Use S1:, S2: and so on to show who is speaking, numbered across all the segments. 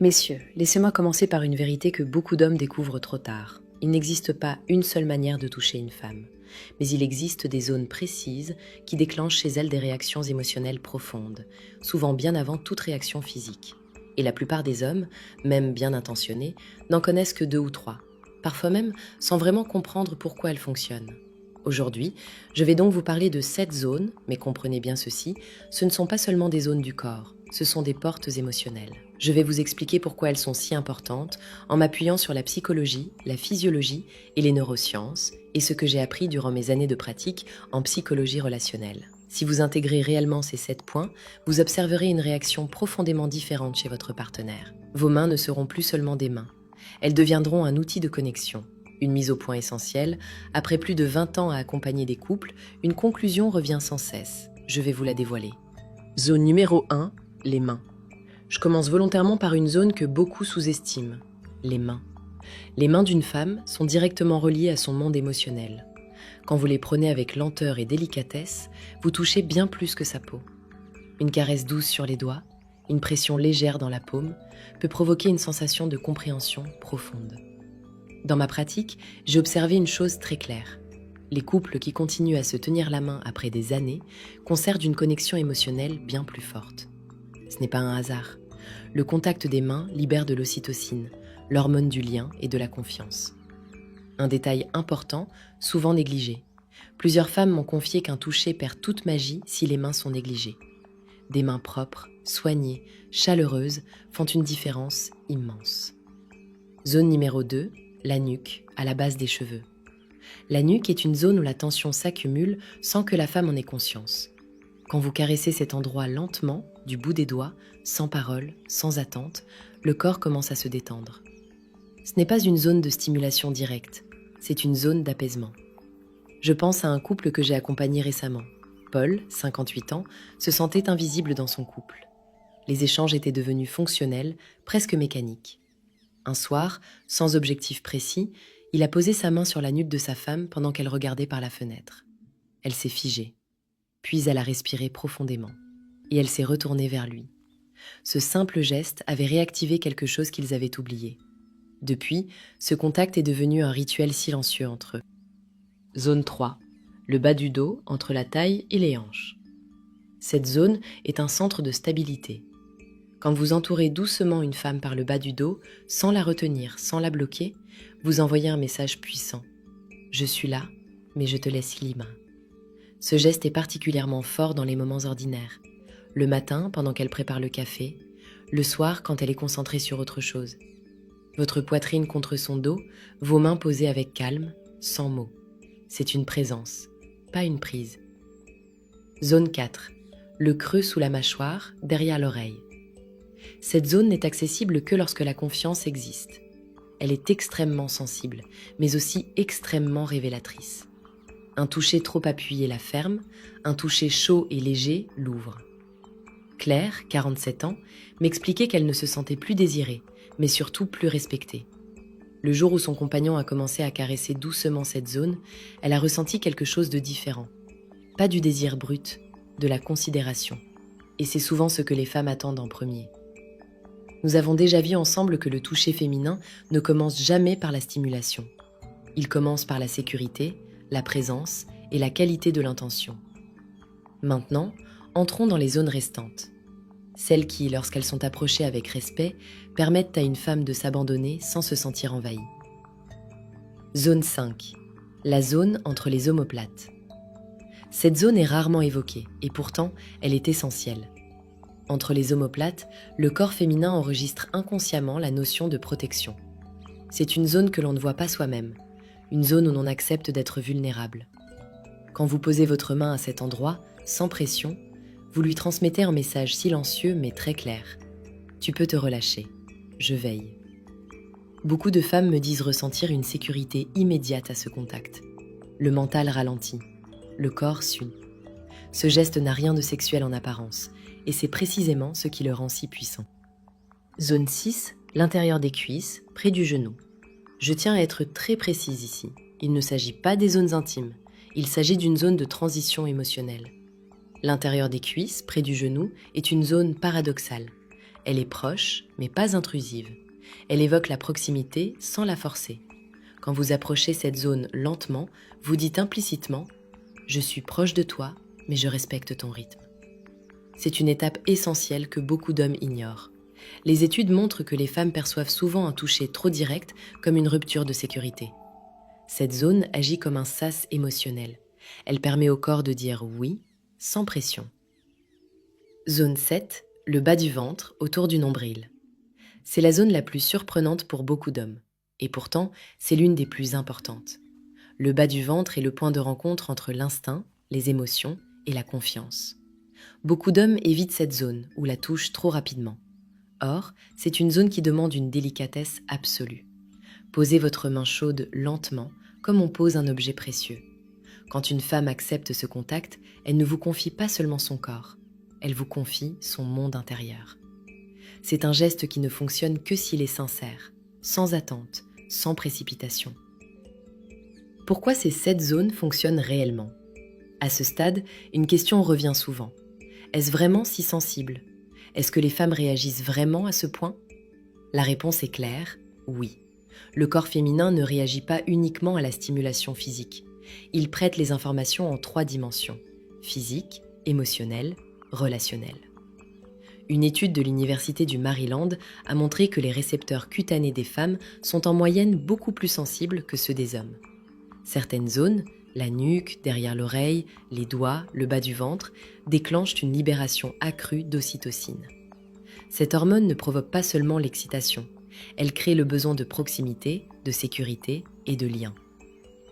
S1: Messieurs, laissez-moi commencer par une vérité que beaucoup d'hommes découvrent trop tard. Il n'existe pas une seule manière de toucher une femme, mais il existe des zones précises qui déclenchent chez elle des réactions émotionnelles profondes, souvent bien avant toute réaction physique. Et la plupart des hommes, même bien intentionnés, n'en connaissent que 2 ou 3, parfois même sans vraiment comprendre pourquoi elles fonctionnent. Aujourd'hui, je vais donc vous parler de 7 zones, mais comprenez bien ceci, ce ne sont pas seulement des zones du corps, ce sont des portes émotionnelles. Je vais vous expliquer pourquoi elles sont si importantes en m'appuyant sur la psychologie, la physiologie et les neurosciences et ce que j'ai appris durant mes années de pratique en psychologie relationnelle. Si vous intégrez réellement ces 7 points, vous observerez une réaction profondément différente chez votre partenaire. Vos mains ne seront plus seulement des mains. Elles deviendront un outil de connexion. Une mise au point essentielle, après plus de 20 ans à accompagner des couples, une conclusion revient sans cesse. Je vais vous la dévoiler. Zone numéro 1, les mains. Je commence volontairement par une zone que beaucoup sous-estiment, les mains. Les mains d'une femme sont directement reliées à son monde émotionnel. Quand vous les prenez avec lenteur et délicatesse, vous touchez bien plus que sa peau. Une caresse douce sur les doigts, une pression légère dans la paume, peut provoquer une sensation de compréhension profonde. Dans ma pratique, j'ai observé une chose très claire. Les couples qui continuent à se tenir la main après des années conservent une connexion émotionnelle bien plus forte. Ce n'est pas un hasard. Le contact des mains libère de l'ocytocine, l'hormone du lien et de la confiance. Un détail important, souvent négligé. Plusieurs femmes m'ont confié qu'un toucher perd toute magie si les mains sont négligées. Des mains propres, soignées, chaleureuses font une différence immense. Zone numéro 2, la nuque, à la base des cheveux. La nuque est une zone où la tension s'accumule sans que la femme en ait conscience. Quand vous caressez cet endroit lentement, du bout des doigts, sans parole, sans attente, le corps commence à se détendre. Ce n'est pas une zone de stimulation directe, c'est une zone d'apaisement. Je pense à un couple que j'ai accompagné récemment. Paul, 58 ans, se sentait invisible dans son couple. Les échanges étaient devenus fonctionnels, presque mécaniques. Un soir, sans objectif précis, il a posé sa main sur la nuque de sa femme pendant qu'elle regardait par la fenêtre. Elle s'est figée. Puis elle a respiré profondément, et elle s'est retournée vers lui. Ce simple geste avait réactivé quelque chose qu'ils avaient oublié. Depuis, ce contact est devenu un rituel silencieux entre eux. Zone 3, le bas du dos entre la taille et les hanches. Cette zone est un centre de stabilité. Quand vous entourez doucement une femme par le bas du dos, sans la retenir, sans la bloquer, vous envoyez un message puissant. Je suis là, mais je te laisse libre. Ce geste est particulièrement fort dans les moments ordinaires. Le matin, pendant qu'elle prépare le café. Le soir, quand elle est concentrée sur autre chose. Votre poitrine contre son dos, vos mains posées avec calme, sans mots. C'est une présence, pas une prise. Zone 4. Le creux sous la mâchoire, derrière l'oreille. Cette zone n'est accessible que lorsque la confiance existe. Elle est extrêmement sensible, mais aussi extrêmement révélatrice. Un toucher trop appuyé la ferme, un toucher chaud et léger l'ouvre. Claire, 47 ans, m'expliquait qu'elle ne se sentait plus désirée, mais surtout plus respectée. Le jour où son compagnon a commencé à caresser doucement cette zone, elle a ressenti quelque chose de différent. Pas du désir brut, de la considération. Et c'est souvent ce que les femmes attendent en premier. Nous avons déjà vu ensemble que le toucher féminin ne commence jamais par la stimulation. Il commence par la sécurité, la présence et la qualité de l'intention. Maintenant, entrons dans les zones restantes. Celles qui, lorsqu'elles sont approchées avec respect, permettent à une femme de s'abandonner sans se sentir envahie. Zone 5. La zone entre les omoplates. Cette zone est rarement évoquée, et pourtant, elle est essentielle. Entre les omoplates, le corps féminin enregistre inconsciemment la notion de protection. C'est une zone que l'on ne voit pas soi-même, une zone où l'on accepte d'être vulnérable. Quand vous posez votre main à cet endroit, sans pression, vous lui transmettez un message silencieux mais très clair. Tu peux te relâcher, je veille. Beaucoup de femmes me disent ressentir une sécurité immédiate à ce contact. Le mental ralentit, le corps suit. Ce geste n'a rien de sexuel en apparence, et c'est précisément ce qui le rend si puissant. Zone 6, l'intérieur des cuisses, près du genou. Je tiens à être très précise ici. Il ne s'agit pas des zones intimes. Il s'agit d'une zone de transition émotionnelle. L'intérieur des cuisses, près du genou, est une zone paradoxale. Elle est proche, mais pas intrusive. Elle évoque la proximité sans la forcer. Quand vous approchez cette zone lentement, vous dites implicitement « Je suis proche de toi, mais je respecte ton rythme ». C'est une étape essentielle que beaucoup d'hommes ignorent. Les études montrent que les femmes perçoivent souvent un toucher trop direct comme une rupture de sécurité. Cette zone agit comme un sas émotionnel. Elle permet au corps de dire oui, sans pression. Zone 7, le bas du ventre, autour du nombril. C'est la zone la plus surprenante pour beaucoup d'hommes. Et pourtant, c'est l'une des plus importantes. Le bas du ventre est le point de rencontre entre l'instinct, les émotions et la confiance. Beaucoup d'hommes évitent cette zone ou la touchent trop rapidement. Or, c'est une zone qui demande une délicatesse absolue. Posez votre main chaude lentement, comme on pose un objet précieux. Quand une femme accepte ce contact, elle ne vous confie pas seulement son corps, elle vous confie son monde intérieur. C'est un geste qui ne fonctionne que s'il est sincère, sans attente, sans précipitation. Pourquoi ces 7 zones fonctionnent réellement ? À ce stade, une question revient souvent. Est-ce vraiment si sensible ? Est-ce que les femmes réagissent vraiment à ce point ? La réponse est claire, oui. Le corps féminin ne réagit pas uniquement à la stimulation physique. Il prête les informations en 3 dimensions, physique, émotionnelle, relationnelle. Une étude de l'Université du Maryland a montré que les récepteurs cutanés des femmes sont en moyenne beaucoup plus sensibles que ceux des hommes. Certaines zones, la nuque, derrière l'oreille, les doigts, le bas du ventre, déclenchent une libération accrue d'ocytocine. Cette hormone ne provoque pas seulement l'excitation, elle crée le besoin de proximité, de sécurité et de lien.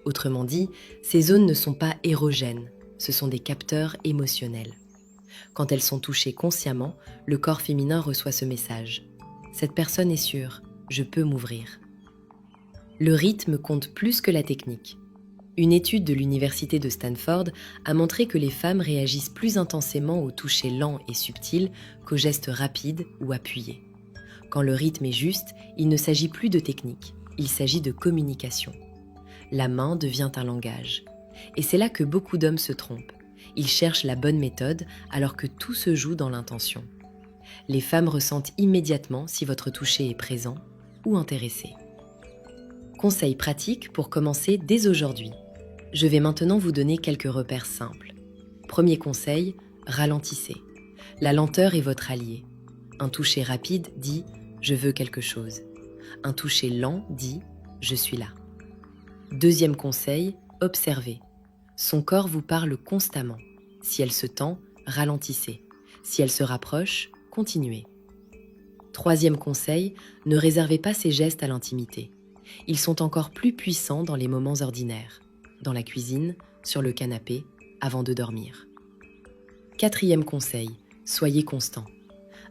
S1: Autrement dit, ces zones ne sont pas érogènes, ce sont des capteurs émotionnels. Quand elles sont touchées consciemment, le corps féminin reçoit ce message. Cette personne est sûre, je peux m'ouvrir. Le rythme compte plus que la technique. Une étude de l'université de Stanford a montré que les femmes réagissent plus intensément au toucher lent et subtil qu'aux gestes rapides ou appuyés. Quand le rythme est juste, il ne s'agit plus de technique, il s'agit de communication. La main devient un langage. Et c'est là que beaucoup d'hommes se trompent. Ils cherchent la bonne méthode alors que tout se joue dans l'intention. Les femmes ressentent immédiatement si votre toucher est présent ou intéressé. Conseils pratiques pour commencer dès aujourd'hui. Je vais maintenant vous donner quelques repères simples. Premier conseil, ralentissez. La lenteur est votre allié. Un toucher rapide dit « je veux quelque chose ». Un toucher lent dit « je suis là ». Deuxième conseil, observez. Son corps vous parle constamment. Si elle se tend, ralentissez. Si elle se rapproche, continuez. Troisième conseil, ne réservez pas ces gestes à l'intimité. Ils sont encore plus puissants dans les moments ordinaires. Dans la cuisine, sur le canapé, avant de dormir. Quatrième conseil, soyez constant.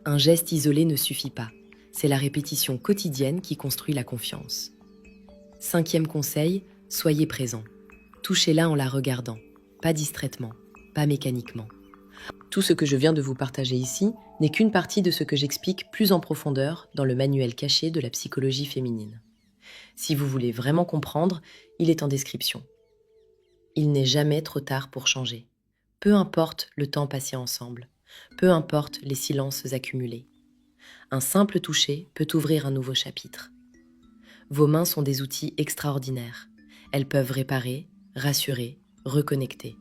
S1: Un geste isolé ne suffit pas. C'est la répétition quotidienne qui construit la confiance. Cinquième conseil, soyez présent. Touchez-la en la regardant, pas distraitement, pas mécaniquement. Tout ce que je viens de vous partager ici n'est qu'une partie de ce que j'explique plus en profondeur dans le manuel caché de la psychologie féminine. Si vous voulez vraiment comprendre, il est en description. Il n'est jamais trop tard pour changer. Peu importe le temps passé ensemble, peu importe les silences accumulés. Un simple toucher peut ouvrir un nouveau chapitre. Vos mains sont des outils extraordinaires. Elles peuvent réparer, rassurer, reconnecter.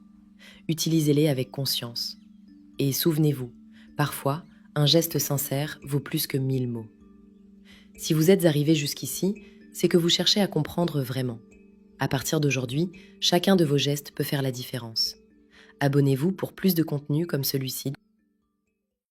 S1: Utilisez-les avec conscience. Et souvenez-vous, parfois, un geste sincère vaut plus que 1000 mots. Si vous êtes arrivé jusqu'ici, c'est que vous cherchez à comprendre vraiment. À partir d'aujourd'hui, chacun de vos gestes peut faire la différence. Abonnez-vous pour plus de contenu comme celui-ci.